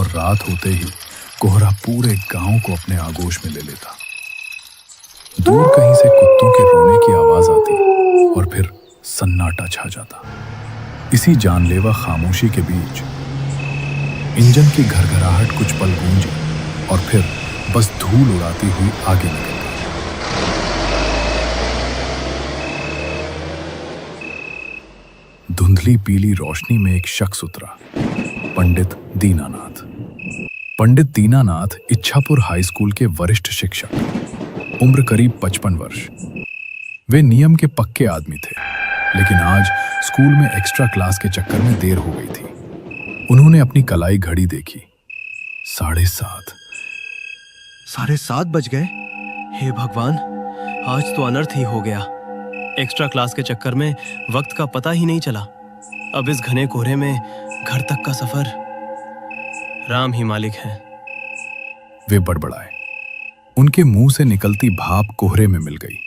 और रात होते ही कोहरा पूरे गांव को अपने आगोश में ले लेता। दूर कहीं से कुत्तों के रोने की आवाज आती और फिर सन्नाटा छा जाता। इसी जानलेवा खामोशी के बीच इंजन की घरघराहट कुछ पल गूंजी और फिर बस धूल उड़ाती हुई आगे निकल गई। धुंधली पीली रोशनी में एक शख्स उतरा, पंडित दीनानाथ। पंडित दीनानाथ इच्छापुर हाई स्कूल के वरिष्ठ शिक्षक, उम्र करीब 55 वर्ष। वे नियम के पक्के आदमी थे, लेकिन आज स्कूल में एक्स्ट्रा क्लास के चक्कर में देर हो गई थी। उन्होंने अपनी कलाई घड़ी देखी, 7:30। 7:30 बज गए। हे भगवान, आज तो अनर्थ ही हो गया। एक्स्ट्रा क्लास के चक्कर में वक्त का पता ही नहीं चला। अब इस घने कोहरे में घर तक का सफर, राम ही मालिक हैं। वे बड़बड़ाए। उनके मुंह से निकलती भाप कोहरे में मिल गई।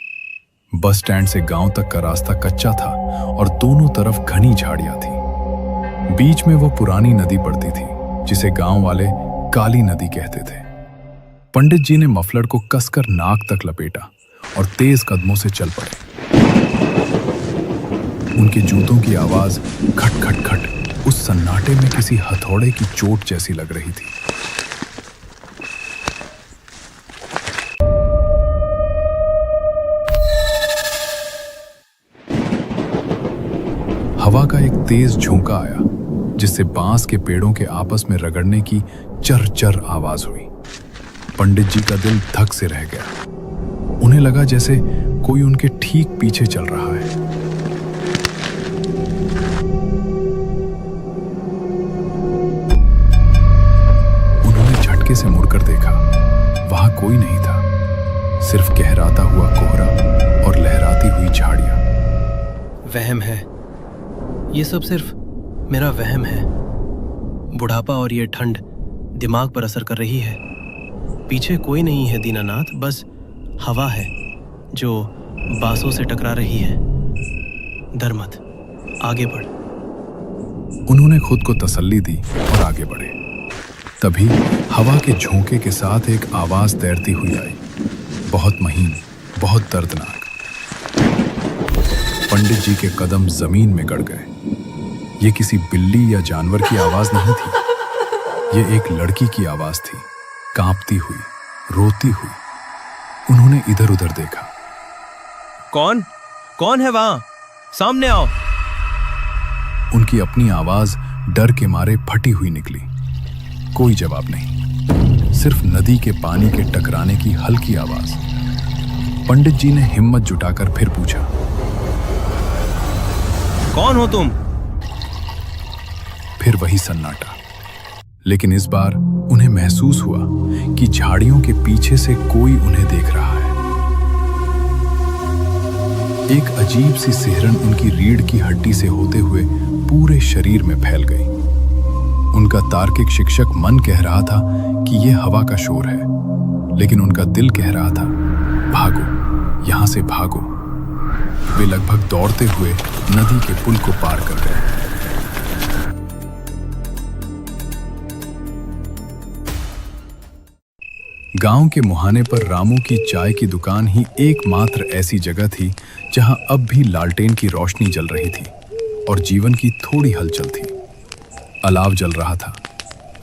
बस स्टैंड से गांव तक का रास्ता कच्चा था और दोनों तरफ घनी झाड़ियां थी। बीच में वो पुरानी नदी पड़ती थी जिसे गांव वाले काली नदी कहते थे। पंडित जी ने मफलर को कसकर नाक तक लपेटा और तेज कदमों से चल पड़े। उनके जूतों की आवाज खट खट खट उस सन्नाटे में किसी हथौड़े की चोट जैसी लग रही थी। हवा का एक तेज झोंका आया जिससे बांस के पेड़ों के आपस में रगड़ने की चर चर आवाज हुई। पंडित जी का दिल धक से रह गया। उन्हें लगा जैसे कोई उनके ठीक पीछे चल रहा है। उन्होंने झटके से मुड़कर देखा। वहां कोई नहीं था, सिर्फ गहराता हुआ कोहरा और लहराती हुई झाड़ियां। वहम है, ये सब सिर्फ मेरा वहम है। बुढ़ापा और ये ठंड दिमाग पर असर कर रही है। पीछे कोई नहीं है दीनानाथ, बस हवा है जो बांसों से टकरा रही है। डर मत, आगे बढ़। उन्होंने खुद को तसल्ली दी और आगे बढ़े। तभी हवा के झोंके के साथ एक आवाज तैरती हुई आई, बहुत महीन, बहुत दर्दनाक। पंडित जी के कदम जमीन में गड़ गए। ये किसी बिल्ली या जानवर की आवाज नहीं थी, ये एक लड़की की आवाज थी, कांपती हुई, रोती हुई। उन्होंने इधर उधर देखा। कौन है वहां? सामने आओ। उनकी अपनी आवाज डर के मारे फटी हुई निकली। कोई जवाब नहीं, सिर्फ नदी के पानी के टकराने की हल्की आवाज। पंडित जी ने हिम्मत जुटाकर फिर पूछा, कौन हो तुम? फिर वही सन्नाटा, लेकिन इस बार उन्हें महसूस हुआ कि झाड़ियों के पीछे से कोई उन्हें देख रहा है। एक अजीब सी सिहरन उनकी रीढ़ की हड्डी से होते हुए पूरे शरीर में फैल गई। उनका तार्किक शिक्षक मन कह रहा था कि यह हवा का शोर है, लेकिन उनका दिल कह रहा था, भागो, यहां से भागो। वे लगभग दौड़ते हुए नदी के पुल को पार कर गए। गांव के मुहाने पर रामू की चाय की दुकान ही एकमात्र ऐसी जगह थी जहां अब भी लालटेन की रोशनी जल रही थी और जीवन की थोड़ी हलचल थी। अलाव जल रहा था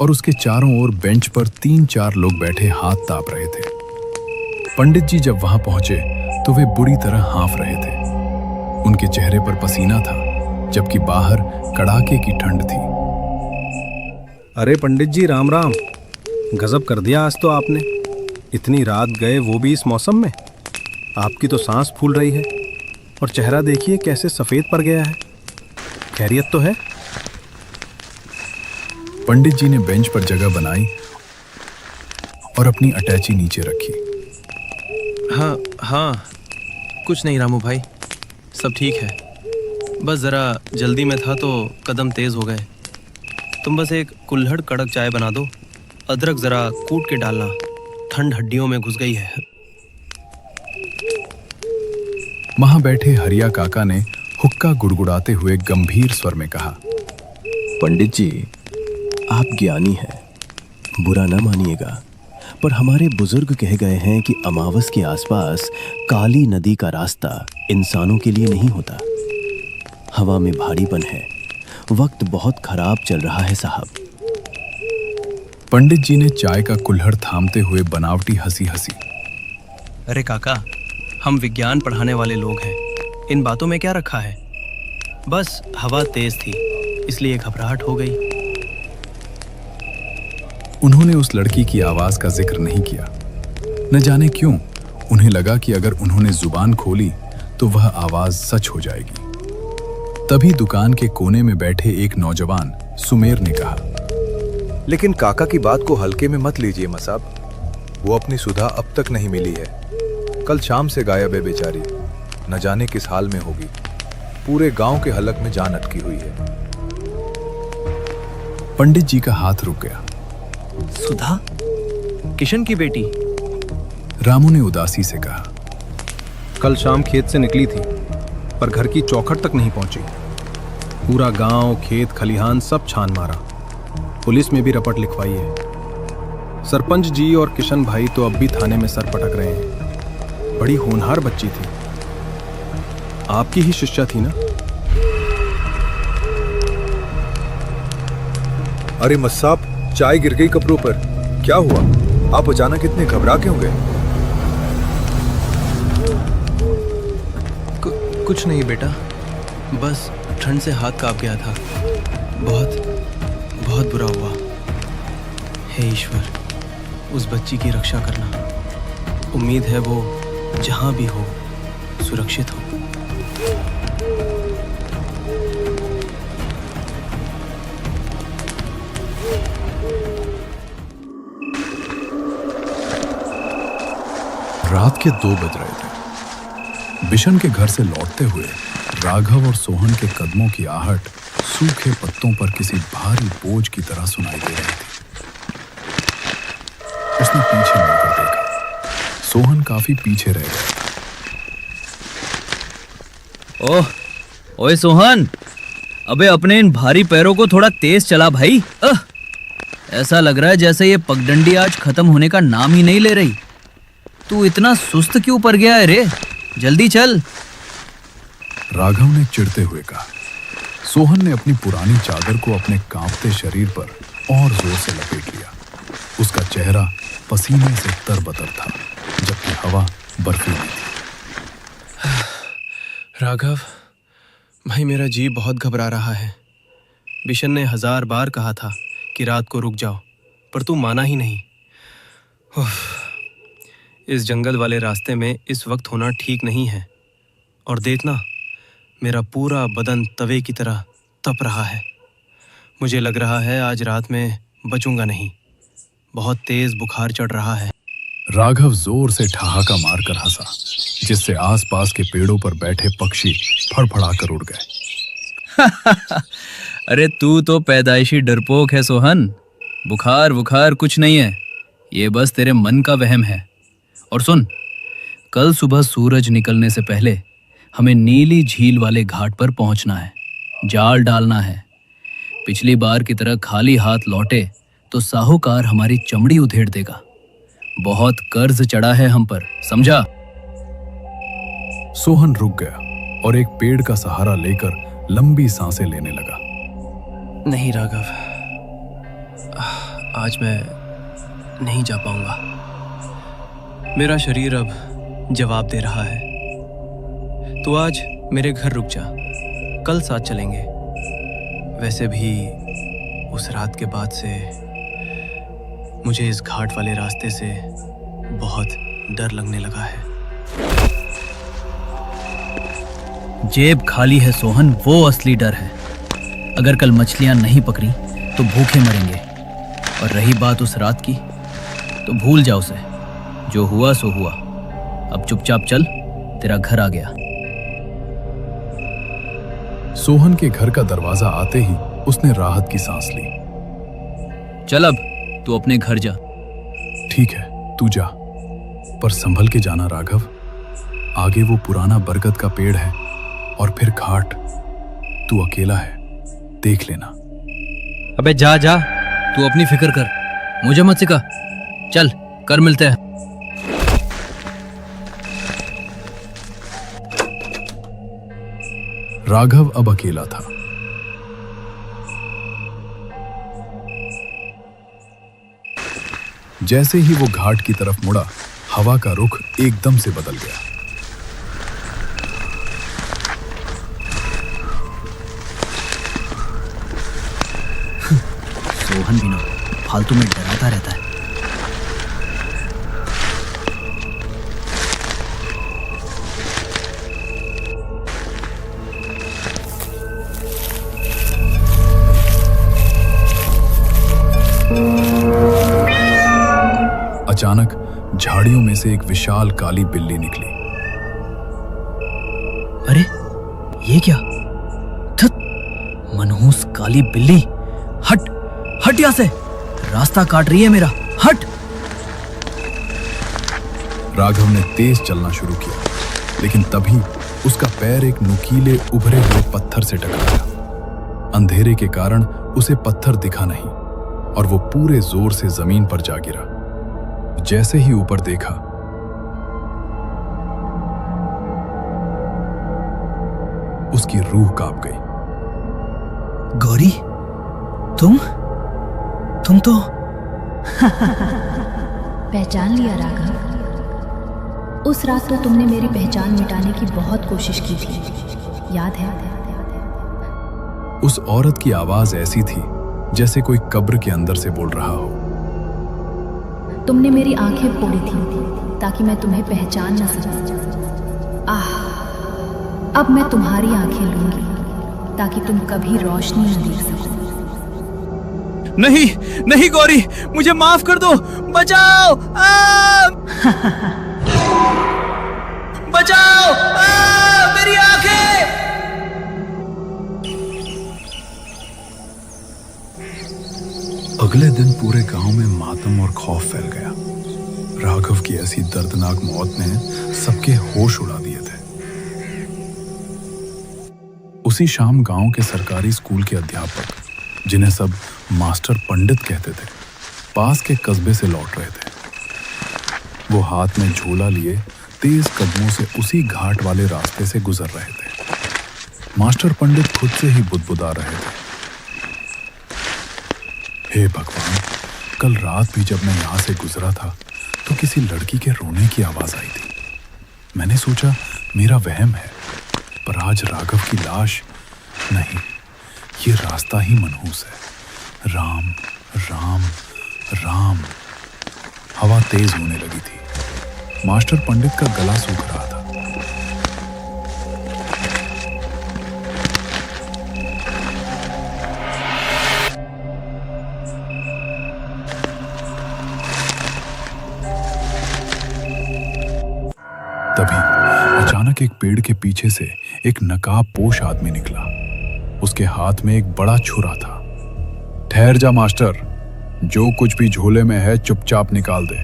और उसके चारों ओर बेंच पर 3-4 लोग बैठे हाथ ताप रहे थे। पंडित जी जब वहां पहुंचे तो वे बुरी तरह हाँफ रहे थे। उनके चेहरे पर पसीना था, जबकि बाहर कड़ाके की ठंड थी। अरे पंडित जी, राम राम। गजब कर दिया आज तो आपने। इतनी रात गए, वो भी इस मौसम में। आपकी तो सांस फूल रही है और चेहरा देखिए कैसे सफेद पड़ गया है। खैरियत तो है? पंडित जी ने बेंच पर जगह बनाई और अपनी अटैची नीचे रखी। हाँ, कुछ नहीं रामू भाई, सब ठीक है। बस जरा जल्दी में था तो कदम तेज हो गए। तुम बस एक कुल्हड़ कड़क चाय बना दो, अदरक जरा कूट के डालना, ठंड हड्डियों में घुस गई है। वहां बैठे हरिया काका ने हुक्का गुड़गुड़ाते हुए गंभीर स्वर में कहा, पंडित जी, आप ज्ञानी हैं, बुरा ना मानिएगा, पर हमारे बुजुर्ग कह गए हैं कि अमावस के आसपास काली नदी का रास्ता इंसानों के लिए नहीं होता। हवा में भारीपन है, वक्त बहुत खराब चल रहा है साहब। पंडित जी ने चाय का कुल्हड़ थामते हुए बनावटी हंसी हंसी। अरे काका, हम विज्ञान पढ़ाने वाले लोग हैं, इन बातों में क्या रखा है। बस हवा तेज थी, इसलिए घबराहट हो गई। उन्होंने उस लड़की की आवाज का जिक्र नहीं किया। न जाने क्यों उन्हें लगा कि अगर उन्होंने जुबान खोली तो वह आवाज सच हो जाएगी। तभी दुकान के कोने में बैठे एक नौजवान सुमेर ने कहा, लेकिन काका की बात को हल्के में मत लीजिए मसाब, वो अपनी सुधा अब तक नहीं मिली है। कल शाम से गायब है बेचारी, न जाने किस हाल में होगी। पूरे गांव के हलक में जान अटकी हुई है। पंडित जी का हाथ रुक गया। सुधा? किशन की बेटी? रामू ने उदासी से कहा, कल शाम खेत से निकली थी, पर घर की चौखट तक नहीं पहुंची। पूरा गांव, खेत खलिहान सब छान मारा, पुलिस में भी रपट लिखवाई है। सरपंच जी और किशन भाई तो अब भी थाने में सर पटक रहे हैं। बड़ी होनहार बच्ची थी, आपकी ही शिष्या थी ना? अरे मस्साब, चाय गिर गई कपड़ों पर, क्या हुआ? आप अचानक इतने घबरा क्यों गए? कुछ नहीं बेटा, बस ठंड से हाथ कांप गया था। बहुत बहुत बुरा हुआ। हे ईश्वर, उस बच्ची की रक्षा करना। उम्मीद है वो जहां भी हो सुरक्षित हो। रात के 2 बज रहे थे। बिशन के घर से लौटते हुए राघव और सोहन के कदमों की आहट सूखे पत्तों पर किसी भारी बोझ की तरह सुनाई दे रही थी। उसने पीछे मुड़कर देखा। सोहन काफी पीछे रह गया था। ओह, ओए सोहन, अबे अपने इन भारी पैरों को थोड़ा तेज चला भाई। ऐसा लग रहा है जैसे ये पगडंडी आज खत्म होने का नाम ही नहीं ले रही। तू इतना सुस्त क्यों पड़ गया है रे? जल्दी चल। राघव ने चिढ़ते हुए कहा। सोहन ने अपनी पुरानी चादर को अपने कांपते शरीर पर और जोर से लपेट लिया। उसका चेहरा पसीने से तरबतर था, जबकि हवा बर्फीली थी। राघव भाई, मेरा जी बहुत घबरा रहा है। बिशन ने 1000 बार कहा था कि रात को रुक जाओ, पर तू माना ही नहीं। इस जंगल वाले रास्ते में इस वक्त होना ठीक नहीं है। और देखना, मेरा पूरा बदन तवे की तरह तप रहा है। मुझे लग रहा है आज रात में बचूंगा नहीं। बहुत तेज बुखार चढ़ रहा है। राघव जोर से ठहाका मारकर हंसा, जिससे आसपास के पेड़ों पर बैठे पक्षी फड़फड़ाकर उड़ गए। अरे तू तो पैदाइशी डरपोक है सोहन। बुखार बुखार कुछ नहीं है, ये बस तेरे मन का वहम है। और सुन, कल सुबह सूरज निकलने से पहले हमें नीली झील वाले घाट पर पहुंचना है। जाल डालना है। पिछली बार की तरह खाली हाथ लौटे तो साहूकार हमारी चमड़ी उधेड़ देगा। बहुत कर्ज चढ़ा है हम पर, समझा? सोहन रुक गया और एक पेड़ का सहारा लेकर लंबी सांसें लेने लगा। नहीं राघव, आज मैं नहीं जा पाऊंगा। मेरा शरीर अब जवाब दे रहा है। तो आज मेरे घर रुक जा, कल साथ चलेंगे। वैसे भी उस रात के बाद से मुझे इस घाट वाले रास्ते से बहुत डर लगने लगा है। जेब खाली है सोहन, वो असली डर है। अगर कल मछलियां नहीं पकड़ी तो भूखे मरेंगे। और रही बात उस रात की, तो भूल जा उसे। जो हुआ सो हुआ। अब चुपचाप चल, तेरा घर आ गया। सोहन के घर का दरवाजा आते ही उसने राहत की सांस ली। चल अब तू अपने घर जा। ठीक है, तू जा, पर संभल के जाना राघव। आगे वो पुराना बरगद का पेड़ है और फिर घाट। तू अकेला है, देख लेना। अबे जा जा, तू अपनी फिक्र कर। मुझे मत सिखा, चल कर मिलते हैं। राघव अब अकेला था। जैसे ही वो घाट की तरफ मुड़ा, हवा का रुख एकदम से बदल गया। सोहन भी ना फालतू में डराता रहता है। अचानक झाड़ियों में से एक विशाल काली बिल्ली निकली। अरे ये क्या? थत, मनहूस काली बिल्ली, हट हट यहाँ से, रास्ता काट रही है मेरा, हट। राघव ने तेज चलना शुरू किया, लेकिन तभी उसका पैर एक नुकीले उभरे हुए पत्थर से टकराया। अंधेरे के कारण उसे पत्थर दिखा नहीं और वो पूरे जोर से जमीन पर जा गिरा। जैसे ही ऊपर देखा, उसकी रूह कांप गई। गौरी, तुम तो पहचान लिया राघव? उस रात तो तुमने मेरी पहचान मिटाने की बहुत कोशिश की थी, याद है? उस औरत की आवाज ऐसी थी जैसे कोई कब्र के अंदर से बोल रहा हो। तुमने मेरी आंखें फोड़ी थी ताकि मैं तुम्हें पहचान न सकूं। अब मैं तुम्हारी आंखें लूंगी ताकि तुम कभी रोशनी न देख सको। नहीं नहीं गौरी, मुझे माफ कर दो, बचाओ, बचाओ, मेरी आंखें। अगले दिन पूरे गांव में मातम और खौफ फैल गया। राघव की ऐसी दर्दनाक मौत ने सबके होश उड़ा दिए थे। उसी शाम गांव के सरकारी स्कूल के अध्यापक, जिन्हें सब मास्टर पंडित कहते थे, पास के कस्बे से लौट रहे थे। वो हाथ में झोला लिए तेज कदमों से उसी घाट वाले रास्ते से गुजर रहे थे। मास्टर पंडित खुद से ही बुदबुदा रहे थे, हे भगवान, कल रात भी जब मैं यहां से गुजरा था तो किसी लड़की के रोने की आवाज आई थी। मैंने सोचा मेरा वहम है, पर आज राघव की लाश नहीं, ये रास्ता ही मनहूस है। राम राम राम। हवा तेज होने लगी थी। मास्टर पंडित का गला सूख रहा था। तभी अचानक एक पेड़ के पीछे से एक नकाबपोश आदमी निकला। उसके हाथ में एक बड़ा छुरा था। ठहर जा मास्टर, जो कुछ भी झोले में है चुपचाप निकाल दे,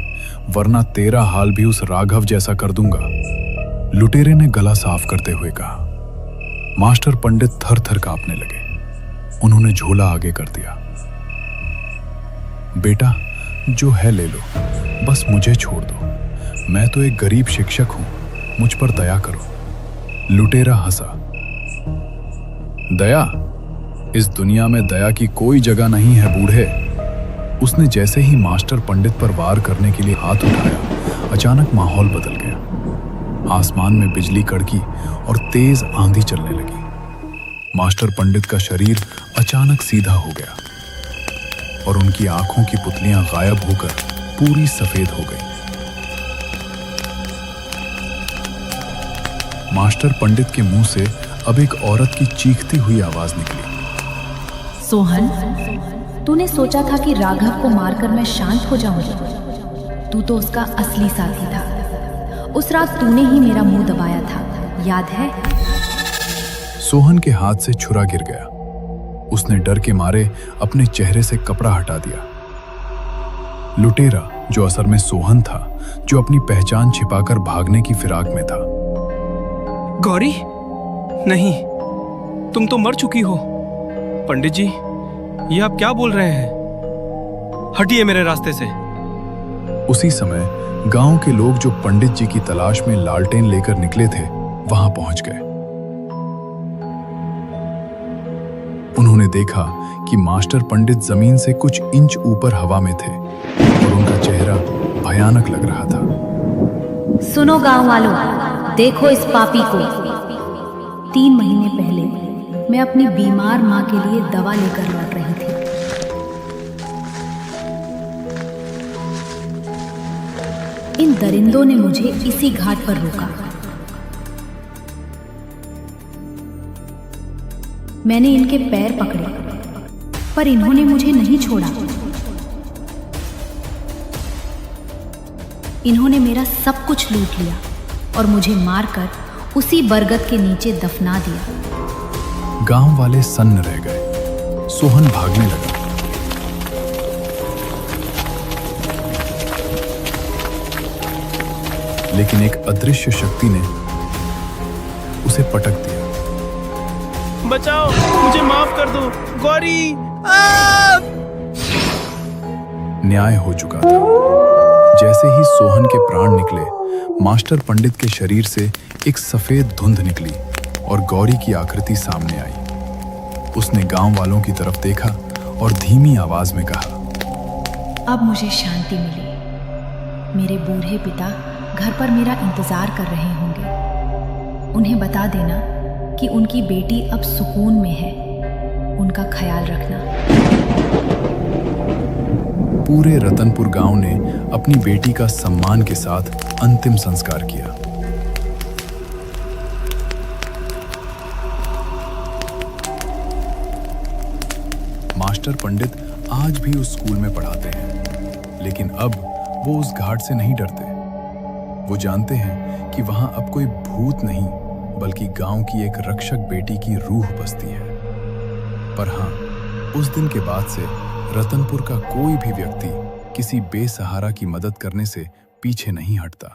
वरना तेरा हाल भी उस राघव जैसा कर दूंगा। लुटेरे ने गला साफ करते हुए कहा। मास्टर पंडित थर थर कांपने लगे। उन्होंने झोला आगे कर दिया। बेटा, जो है ले लो, बस मुझे छोड़ दो। मैं तो एक गरीब शिक्षक हूं, मुझ पर दया करो। लुटेरा हंसा। दया? इस दुनिया में दया की कोई जगह नहीं है बूढ़े। उसने जैसे ही मास्टर पंडित पर वार करने के लिए हाथ उठाया, अचानक माहौल बदल गया। आसमान में बिजली कड़की और तेज आंधी चलने लगी। मास्टर पंडित का शरीर अचानक सीधा हो गया और उनकी आंखों की पुतलियां गायब होकर पूरी सफेद हो गई। मास्टर पंडित के मुंह से अब एक औरत की चीखती हुई आवाज निकली। सोहन, तूने सोचा था कि राघव को मारकर मैं शांत हो जाऊंगी। तू तो उसका असली साथी था। उस रात तूने ही मेरा मुंह दबाया था, याद है? सोहन के हाथ से छुरा गिर गया। उसने डर के मारे अपने चेहरे से कपड़ा हटा दिया। लुटेरा, जो असल में सोहन था, जो अपनी पहचान छिपाकर भागने की फिराक में था। गौरी, नहीं, तुम तो मर चुकी हो। पंडित जी, ये आप क्या बोल रहे हैं? हटिए मेरे रास्ते से। उसी समय गांव के लोग जो पंडित जी की तलाश में लालटेन लेकर निकले थे वहां पहुंच गए। उन्होंने देखा कि मास्टर पंडित जमीन से कुछ इंच ऊपर हवा में थे और उनका चेहरा भयानक लग रहा था। सुनो गांव वालों, देखो इस पापी को। 3 महीने पहले मैं अपनी बीमार मां के लिए दवा लेकर लौट रही थी। इन दरिंदों ने मुझे इसी घाट पर रोका। मैंने इनके पैर पकड़े, पर इन्होंने मुझे नहीं छोड़ा। इन्होंने मेरा सब कुछ लूट लिया और मुझे मारकर उसी बरगद के नीचे दफना दिया। गांव वाले सन्न रह गए। सोहन भागने लगा। लेकिन एक अदृश्य शक्ति ने उसे पटक दिया। बचाओ, मुझे माफ कर दो गौरी। न्याय हो चुका था। जैसे ही सोहन के प्राण निकले, मास्टर पंडित के शरीर से एक सफेद धुंध निकली और गौरी की आकृति सामने आई। उसने गांव वालों की तरफ देखा और धीमी आवाज में कहा, अब मुझे शांति मिली। मेरे बूढ़े पिता घर पर मेरा इंतजार कर रहे होंगे। उन्हें बता देना कि उनकी बेटी अब सुकून में है। उनका ख्याल रखना। पूरे रतनपुर गांव ने अपनी बेटी का सम्मान के साथ अंतिम संस्कार किया। मास्टर पंडित आज भी उस स्कूल में पढ़ाते हैं, लेकिन अब वो उस घाट से नहीं डरते। वो जानते हैं कि वहां अब कोई भूत नहीं, बल्कि गांव की एक रक्षक बेटी की रूह बसती है। पर हां, उस दिन के बाद से रतनपुर का कोई भी व्यक्ति किसी बेसहारा की मदद करने से पीछे नहीं हटता।